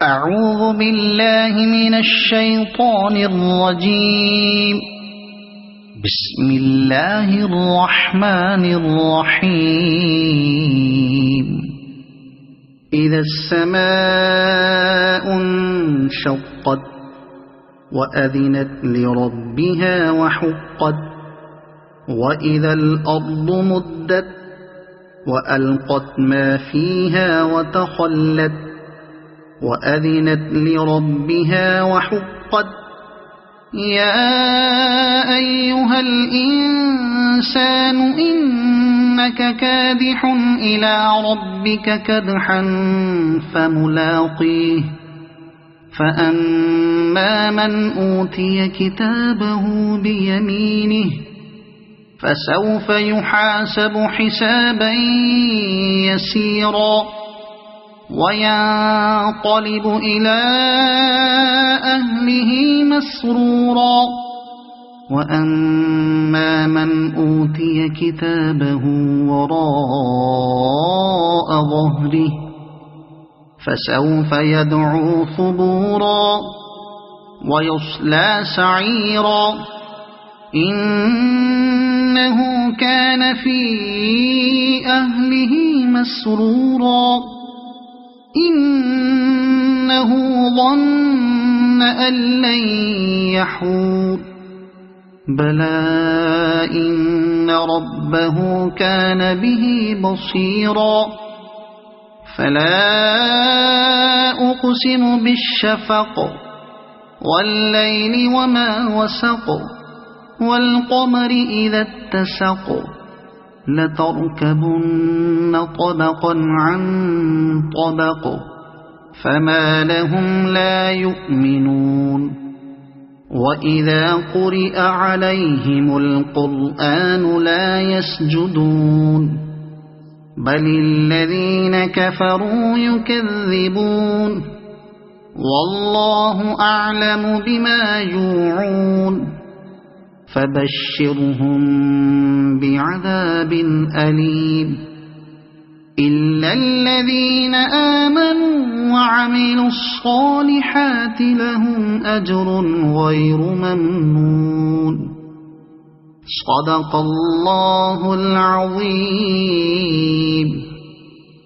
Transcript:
أعوذ بالله من الشيطان الرجيم. بسم الله الرحمن الرحيم. إذا السماء انشقت وأذنت لربها وحقت وإذا الأرض مدت وألقت ما فيها وتخلت وأذنت لربها وحقت. يا أيها الإنسان إنك كادح إلى ربك كدحا فملاقيه. فأما من أوتي كتابه بيمينه فسوف يحاسب حسابا يسيرا وينقلب إلى أهله مسرورا. وأما من أوتي كتابه وراء ظهره فسوف يدعو ثبورا ويصلى سعيرا. إنه كان في أهله مسرورا. إنه ظن أن لن يحور. بلى إن ربه كان به بصيرا. فلا أقسم بالشفق والليل وما وسق والقمر إذا اتسق لتركبن طبقا عن طبق فما لهم لا يؤمنون. وإذا قرئ عليهم القرآن لا يسجدون بل الذين كفروا يكذبون. والله أعلم بما يوعون فبشرهم بعذاب أليم. إلا الذين آمنوا وعملوا الصالحات لهم أجر غير ممنون. صدق الله العظيم.